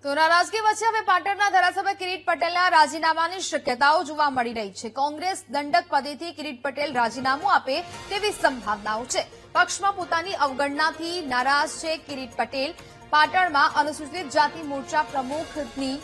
તો નારાજગી વચ્ચે હવે પાટણના ધારાસભ્ય કિરીટ પટેલના રાજીનામાની શક્યતાઓ જોવા મળી રહી છે। કોંગ્રેસ દંડક પદેથી કિરીટ પટેલ રાજીનામું આપે તેવી સંભાવનાઓ છે। પક્ષમાં પોતાની અવગણનાથી નારાજ છે કિરીટ પટેલ। પાટણમાં અનુસૂચિત જાતિ મોરચા પ્રમુખની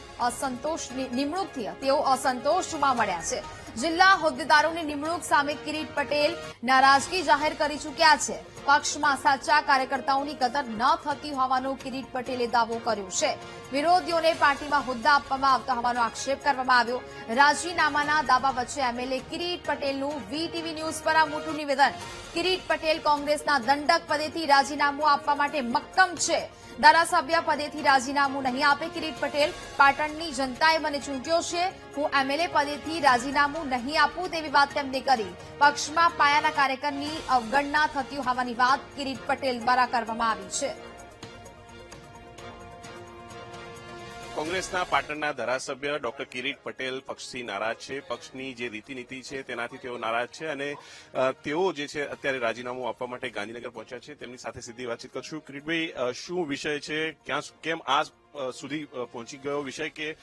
નિમણૂકથી તેઓ અસંતોષ જોવા મળ્યા છે। જિલ્લા હોદ્દેદારોની નિમણૂક સામે કિરીટ પટેલ નારાજગી જાહેર કરી ચૂક્યા છે। પક્ષમાં સાચા કાર્યકર્તાઓની કદર ન થતી હોવાનો કિરીટ પટેલે દાવો કર્યો છે। વિરોધીઓને પાર્ટીમાં હોદ્દા આપવામાં આવતા હોવાનો આક્ષેપ કરવામાં આવ્યો। રાજીનામાના દાવા વચ્ચે એમએલએ કિરીટ પટેલનું વીટીવી ન્યૂઝ પર આ મોટું નિવેદન। કિરીટ પટેલ કોંગ્રેસના દંડક પદેથી રાજીનામું આપવા માટે મક્કમ છે। ધારાસભ્ય પદેથી રાજીનામું નહીં આપે કિરીટ પટેલ। પાટણની જનતાએ મને ચૂંટ્યો છે, હું એમએલએ પદેથી રાજીનામું નહીં આપું તેવી વાત તેમણે કરી। પક્ષમાં પાયાના કાર્યકરની અવગણના થતી હોવાની વાત કિરીટ પટેલ દ્વારા કરવામાં આવી છે। કોંગ્રેસના પાટણના ધારાસભ્ય ડોક્ટર કિરીટ પટેલ પક્ષથી નારાજ છે। પક્ષની જે રીતિનીતિ છે તેનાથી તેઓ નારાજ છે અને તેઓ જે છે અત્યારે રાજીનામું આપવા માટે ગાંધીનગર પહોંચ્યા છે। તેમની સાથે સીધી વાતચીત કરશું। કિરીટભાઈ, શું વિષય છે, કેમ આ સુધી પહોંચી ગયો વિષય કે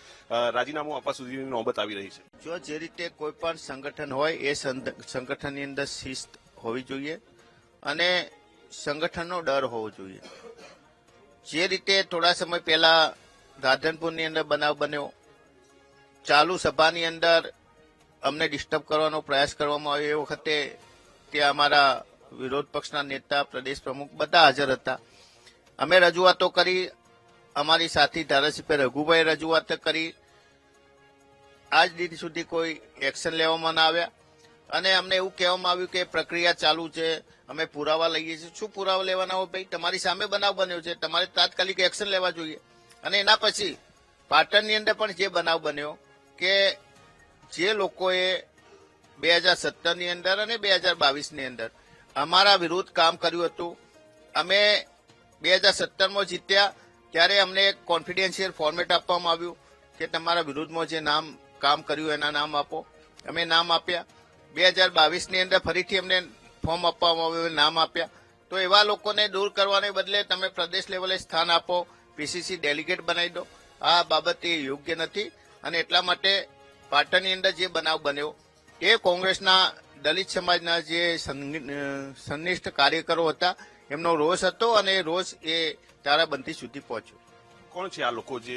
રાજીનામું આપવા સુધીની નોબત આવી રહી છે? જો જે રીતે કોઈ પણ સંગઠન હોય એ સંગઠનની અંદર શિસ્ત હોવી જોઈએ અને સંગઠનનો ડર હોવો જોઈએ। જે રીતે થોડા સમય પહેલા રાધનપુરની અંદર બનાવ બન્યો, ચાલુ સભાની અંદર અમને ડિસ્ટર્બ કરવાનો પ્રયાસ કરવામાં આવ્યો, એ વખતે ત્યાં અમારા વિરોધ પક્ષના નેતા, પ્રદેશ પ્રમુખ બધા હાજર હતા। અમે રજૂઆતો કરી, અમારી સાથી ધારાસભ્ય રઘુભાઈ રજૂઆત કરી, આજ દિન સુધી કોઈ એક્શન લેવામાં ના આવ્યા અને અમને એવું કહેવામાં આવ્યું કે પ્રક્રિયા ચાલુ છે, અમે પુરાવા લઈએ છીએ। શું પુરાવા લેવાના હોય ભાઈ? તમારી સામે બનાવ બન્યો છે, તમારે તાત્કાલિક એક્શન લેવા જોઈએ। અને એના પછી પાટણની અંદર પણ જે બનાવ બન્યો કે જે લોકોએ 2017ની અંદર અને 2022ની અંદર અમારા વિરુદ્ધ કામ કર્યું હતું, અમે 2017માં જીત્યા ત્યારે અમને એક કોન્ફિડેન્શિયલ ફોર્મેટ આપવામાં આવ્યું કે તમારા વિરુદ્ધમાં જે કામ કર્યું એના નામ આપો। અમે નામ આપ્યા। 2022ની અંદર ફરીથી અમને ફોર્મ આપવામાં આવ્યું, નામ આપ્યા। તો એવા લોકોને દૂર કરવાને બદલે તમે પ્રદેશ લેવલે સ્થાન આપો, પીસીસી ડેલિગેટ બનાવી દો। આ બાબત એ યોગ્ય નથી અને એટલા માટે પાટણની અંદર જે બનાવ બન્યો એ કોંગ્રેસના દલિત સમાજના જે સંનિષ્ઠ કાર્યકરો હતા એમનો રોષ હતો અને એ રોષ એ તારાબંધી સુધી પહોંચ્યો। કોણ છે આ લોકો જે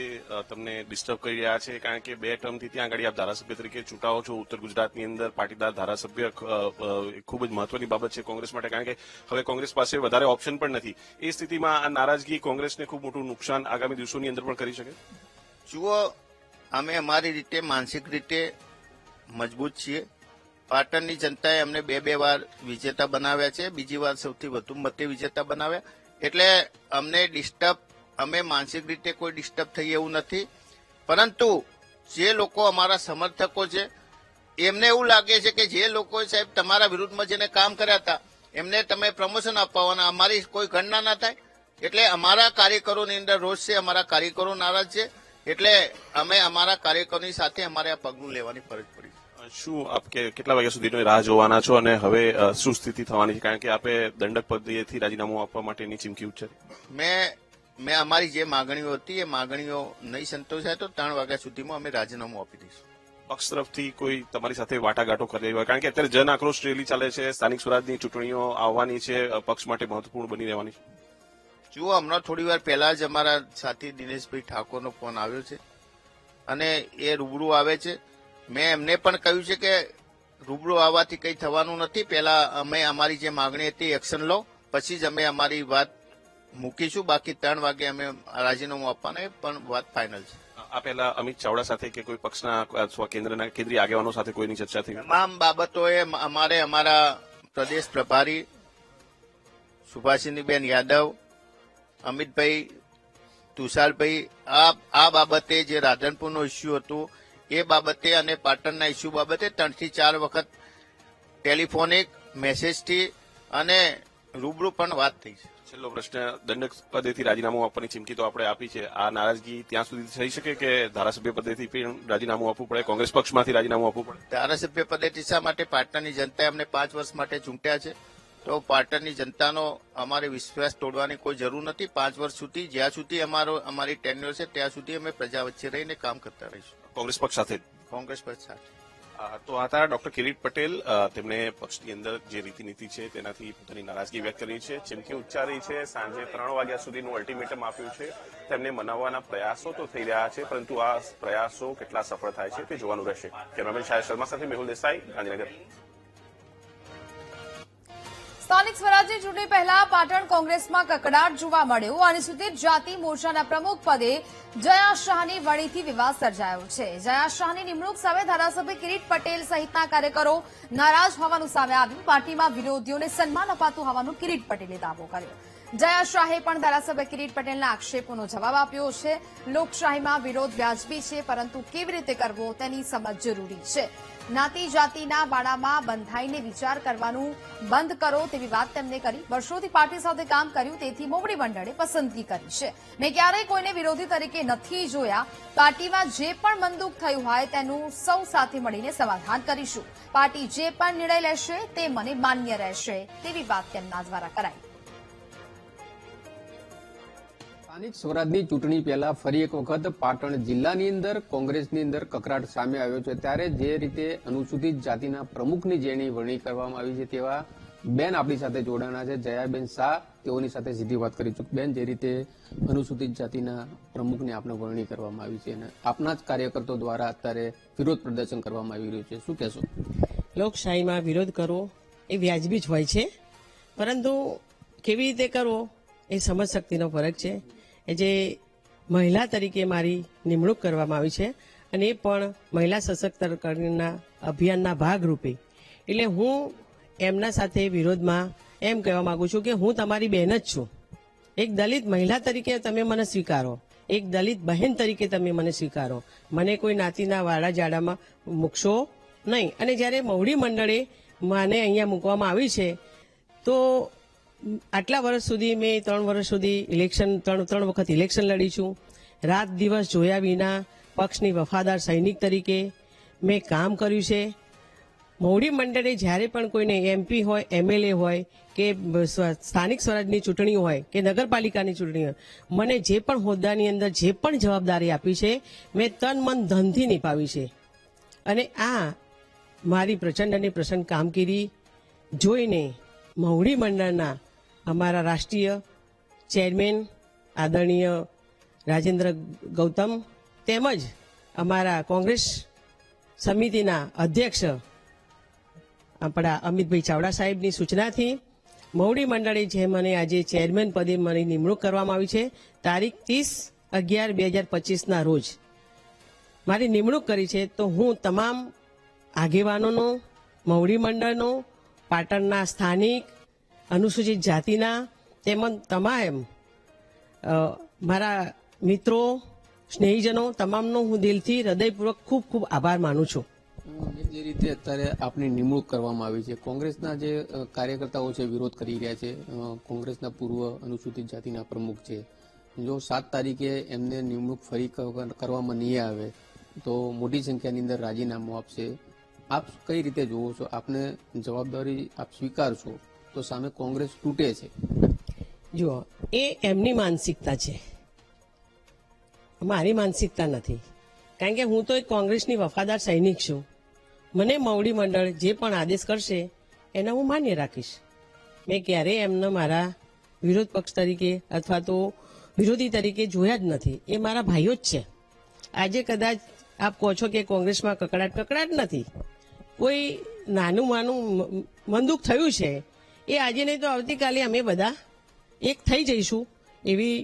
તમને ડિસ્ટર્બ કરી રહ્યા છે? કારણ કે 2 ટર્મથી ત્યાં આગળ આપ ધારાસભ્ય તરીકે ચૂંટાવો છો ઉત્તર ગુજરાતની અંદર। પાટીદાર ધારાસભ્ય ખૂબ જ મહત્વની બાબત છે કોંગ્રેસ માટે, કારણ કે હવે કોંગ્રેસ પાસે વધારે ઓપ્શન પણ નથી। એ સ્થિતિમાં આ નારાજગી કોંગ્રેસને ખૂબ મોટું નુકસાન આગામી દિવસોની અંદર પણ કરી શકે? જુઓ, અમે અમારી રીતે માનસિક રીતે મજબૂત છીએ। પાટણની જનતાએ અમને 2 વાર વિજેતા બનાવ્યા છે, બીજી વાર સૌથી વધુ મતે વિજેતા બનાવ્યા। એટલે અમને અમે માનસિક રીતે કોઈ ડિસ્ટર્બ થઈ એવું નથી, પરંતુ જે લોકો અમારા સમર્થકો છે એમને એવું લાગે છે કે જે લોકોએ સાહેબ તમારા વિરુદ્ધમાં જેને કામ કર્યા હતા એમને તમે પ્રમોશન અપાવવાના, અમારી કોઈ ગણના ના થાય। એટલે અમારા કાર્યકરોની અંદર રોષ છે, અમારા કાર્યકરો નારાજ છે, એટલે અમે અમારા કાર્યકરોની સાથે અમારે આ પગલું લેવાની ફરજ પડી। શું આપ કેટલા વાગ્યા સુધીનો રાહ જોવાના છો અને હવે શું સ્થિતિ થવાની છે? કારણ કે આપે દંડક પદેથી રાજીનામું આપવા માટેની ચીમકી ઉચ્ચારી। મેં અમારી જે માગણીઓ હતી એ માગણીઓ નહીં સંતોષાય તો 3 વાગ્યા સુધીમાં અમે રાજીનામું આપી દઈશું। પક્ષ તરફથી કોઈ તમારી સાથે વાટાઘાટો કરી હોય? કારણ કે અત્યારે જન આક્રોશ રેલી ચાલે છે, સ્થાનિક સ્વરાજની ચૂંટણીઓ આવવાની છે, પક્ષ માટે મહત્વપૂર્ણ બની રહેવાની છે। જુઓ, હમણાં થોડી વાર પહેલા જ અમારા સાથી દિનેશભાઈ ઠાકોરનો ફોન આવ્યો છે અને એ રૂબરૂ આવે છે। મેં એમને પણ કહ્યું છે કે રૂબરૂ આવવાથી કંઈ થવાનું નથી, પહેલા અમે અમારી જે માગણી હતી એક્શન લો, પછી જ અમે અમારી વાત મૂકીશું। બાકી 3 વાગે અમે રાજીનામું આપવાના પણ વાત ફાઇનલ છે। આ પહેલા અમિત ચાવડા સાથે કે કોઈ પક્ષના અથવા કેન્દ્રીય આગેવાનો સાથે કોઈની ચર્ચા થઈ? તમામ બાબતોએ અમારા પ્રદેશ પ્રભારી સુભાષિનીબેન યાદવ, અમિતભાઈ, તુષારભાઈ, આ બાબતે જે રાધનપુરનો ઇસ્યુ હતું એ બાબતે અને પાટણના ઇસ્યુ બાબતે 3 થી 4 વખત ટેલિફોનિક, મેસેજથી અને રૂબરૂ પણ વાત થઈ છે। છેલ્લો પ્રશ્ન, દંડક પદેથી રાજીનામું આપવાની ચીમકી તો આપણે આપી છે, આ નારાજગી ત્યાં સુધી થઈ શકે કે ધારાસભ્ય પદેથી પણ રાજીનામું આપવું પડે, કોંગ્રેસ પક્ષમાંથી રાજીનામું આપવું પડે? ધારાસભ્ય પદેથી શા માટે? પાટણની જનતાએ અમને 5 વર્ષ માટે ચૂંટ્યા છે તો પાટણની જનતાનો અમારે વિશ્વાસ તોડવાની કોઈ જરૂર નથી. 5 વર્ષ સુધી, જ્યાં સુધી અમારી ટેન્યુઅર છે ત્યાં સુધી અમે પ્રજા વચ્ચે રહીને કામ કરતા રહીશું. કોંગ્રેસ પક્ષ સાથે કોંગ્રેસ પક્ષ સાથે. તો આ હતા ડોક્ટર કિરીટ પટેલ. તેમણે પક્ષની અંદર જે રીતિનીતિ છે તેનાથી પોતાની નારાજગી વ્યક્ત કરી છે. ચીમકી ઉચ્ચારી છે. સાંજે 3 વાગ્યા સુધીનું અલ્ટિમેટમ આપ્યું છે. તેમને મનાવવાના પ્રયાસો તો થઈ રહ્યા છે, પરંતુ આ પ્રયાસો કેટલા સફળ થાય છે તે જોવાનું રહેશે. કેમેરામેન શાયદ શર્મા સાથે મેહુલ દેસાઈ, ગાંધીનગર. સ્થાનિક સ્વરાજની ચૂંટણી પહેલા પાટણ કોંગ્રેસમાં કકડાટ જોવા મળ્યો. અનુસૂચિત જાતિ મોરચાના પ્રમુખ પદે જયા શાહની વડીથી વિવાદ સર્જાયો છે. જયા શાહની નિમણૂક સામે ધારાસભ્ય કિરીટ પટેલ સહિતના કાર્યકરો નારાજ હોવાનું સામે આવ્યું. પાર્ટીમાં વિરોધીઓને સન્માન અપાતું હોવાનું કિરીટ પટેલે દાવો કર્યો. જયા શાહે પણ ધારાસભ્ય કિરીટ પટેલના આક્ષેપોનો જવાબ આપ્યો છે. લોકશાહીમાં વિરોધ વ્યાજબી છે, પરંતુ કેવી રીતે કરવો તેની સમજ જરૂરી છે. જ્ઞાતિ જાતિના બાળામાં બંધાઈને વિચાર કરવાનું બંધ કરો તેવી વાત તેમણે કરી. વર્ષોથી પાર્ટી સાથે કામ કર્યું, તેથી મોવડી મંડળે પસંદગી કરી છે. મેં ક્યારેય કોઈને વિરોધી તરીકે નથી જોયા. પાર્ટીમાં જે પણ મનદુખ થયું હોય તેનું સૌ સાથે મળીને સમાધાન કરીશું. પાર્ટી જે પણ નિર્ણય લેશે તે મને માન્ય રહેશે તેવી વાત તેમના દ્વારા કરાઈ. સ્થાનિક સ્વરાજની ચૂંટણી પહેલા ફરી એક વખત પાટણ જિલ્લાની અંદર કોંગ્રેસની અંદર કકરાટ સામે આવ્યો છે. ત્યારે જે રીતે અનુસૂચિત જાતિના પ્રમુખની જેની વરણી કરવામાં આવી છે તેવા બેન આપણી સાથે જોડાણા છે. જયાબેન શાહ, તેઓની સાથે સીધી વાત કરીશું. બેન, જે રીતે અનુસૂચિત જાતિના પ્રમુખની આપણે વરણી કરવામાં આવી છે અને આપના જ કાર્યકર્તાઓ દ્વારા અત્યારે વિરોધ પ્રદર્શન કરવામાં આવી રહ્યું છે, શું કહેશો? લોકશાહીમાં વિરોધ કરવો એ વ્યાજબી જ હોય છે, પરંતુ કેવી રીતે કરવો એ સમજ શક્તિનો ફરક છે. એ જે મહિલા તરીકે મારી નિમણૂક કરવામાં આવી છે અને એ પણ મહિલા સશક્તિકરણના અભિયાનના ભાગરૂપે. એટલે હું એમના સાથે વિરોધમાં એમ કહેવા માંગુ છું કે હું તમારી બહેન જ છું. એક દલિત મહિલા તરીકે તમે મને સ્વીકારો, એક દલિત બહેન તરીકે તમે મને સ્વીકારો. મને કોઈ નાતીના વાડા જાડામાં મૂકશો નહીં. અને જ્યારે મોવડી મંડળે મને અહીંયા મૂકવામાં આવી છે, તો આટલા વર્ષ સુધી મેં 3 વર્ષ સુધી ઇલેક્શન 3 વખત ઇલેક્શન લડી છું. રાત દિવસ જોયા વિના પક્ષની વફાદાર સૈનિક તરીકે મેં કામ કર્યું છે. મોવડી મંડળે જ્યારે પણ કોઈને MP હોય, MLA હોય કે સ્થાનિક સ્વરાજની ચૂંટણી હોય કે નગરપાલિકાની ચૂંટણી હોય, મને જે પણ હોદ્દાની અંદર જે પણ જવાબદારી આપી છે મેં તન મન ધનથી નિભાવી છે. અને આ મારી પ્રચંડ અને પ્રસન્ન કામગીરી જોઈને મોવડી મંડળના અમારા રાષ્ટ્રીય ચેરમેન આદરણીય રાજેન્દ્ર ગૌતમ તેમજ અમારા કોંગ્રેસ સમિતિના અધ્યક્ષ આપણા અમિતભાઈ ચાવડા સાહેબની સૂચનાથી મોવડી મંડળે જે મને આજે ચેરમેન પદે મારી નિમણૂક કરવામાં આવી છે, તારીખ 30/11/2025ના રોજ મારી નિમણૂક કરી છે. તો હું તમામ આગેવાનોનો, મોવડી મંડળનો, પાટણના સ્થાનિક અનુસૂચિત જાતિના તેમજ તમામ મારા મિત્રો, સ્નેહીજનો તમામનો હું દિલથી હૃદયપૂર્વક ખૂબ ખૂબ આભાર માનું છું. જે રીતે અત્યારે આપની નિમણૂક કરવામાં આવી છે, કોંગ્રેસના જે કાર્યકર્તાઓ છે વિરોધ કરી રહ્યા છે. કોંગ્રેસના પૂર્વ અનુસૂચિત જાતિના પ્રમુખ છે, જો 7 તારીખે એમને નિમણૂક ફરી કરવામાં નહીં આવે તો મોટી સંખ્યાની અંદર રાજીનામું આપશે. આપ કઈ રીતે જોવો છો? આપને જવાબદારી આપ સ્વીકારશો તો સામે કોંગ્રેસ તૂટે છે? જુઓ, એ એમની માનસિકતા છે, મારી માનસિકતા નથી. કારણ કે હું તો એક કોંગ્રેસની વફાદાર સૈનિક છું. મને મોવડી મંડળ જે પણ આદેશ કરશે એને હું માન્ય રાખીશ. મેં ક્યારેય એમને મારા વિરોધ પક્ષ તરીકે અથવા તો વિરોધી તરીકે જોયા જ નથી. એ મારા ભાઈઓ જ છે. આજે કદાચ આપ કહો છો કે કોંગ્રેસમાં કકડાટ નથી. કોઈ નાનું માનું મનદુખ થયું છે, એ આજે નહીં તો આવતીકાલે અમે બધા એક થઈ જઈશું એવી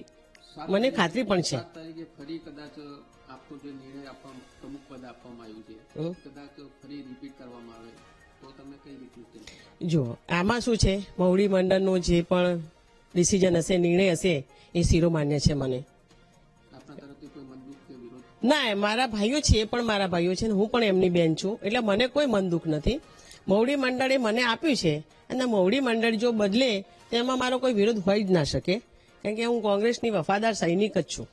મને ખાતરી પણ છે. 7 તારીખે ફરી કદાચ આપકો જે નિર્ણય આપવા પ્રમુખ પદ આપવામાં આવ્યું છે, કદાચ ફરી રિપીટ કરવામાં આવે તો તમે કઈ રીતે? જો આમાં શું છે, મોવડી મંડળનો જે પણ ડિસિઝન હશે, નિર્ણય હશે, એ શિરોમાન્ય છે. મને આપણા તરફથી કોઈ મનદુખ કે વિરોધ ના, મારા ભાઈઓ છે, એ પણ મારા ભાઈઓ છે, હું પણ એમની બેન છું, એટલે મને કોઈ મનદુખ નથી. મોવડી મંડળે મને આપ્યું છે અને મોવડી મંડળ જો બદલે તેમાં મારો કોઈ વિરોધ હોઈ જ ના શકે, કારણ કે હું કોંગ્રેસની વફાદાર સૈનિક જ છું.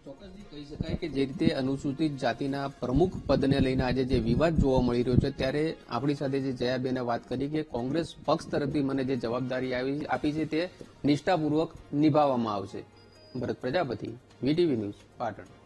ચોક્કસથી કહી શકાય કે જે રીતે અનુસૂચિત જાતિના પ્રમુખ પદને લઈને આજે જે વિવાદ જોવા મળી રહ્યો છે, ત્યારે આપણી સાથે જે જયાબેને વાત કરી કે કોંગ્રેસ પક્ષ તરફથી મને જે જવાબદારી આપી છે તે નિષ્ઠાપૂર્વક નિભાવવામાં આવશે. ભરત પ્રજાપતિ, વીટીવી ન્યૂઝ, પાટણ.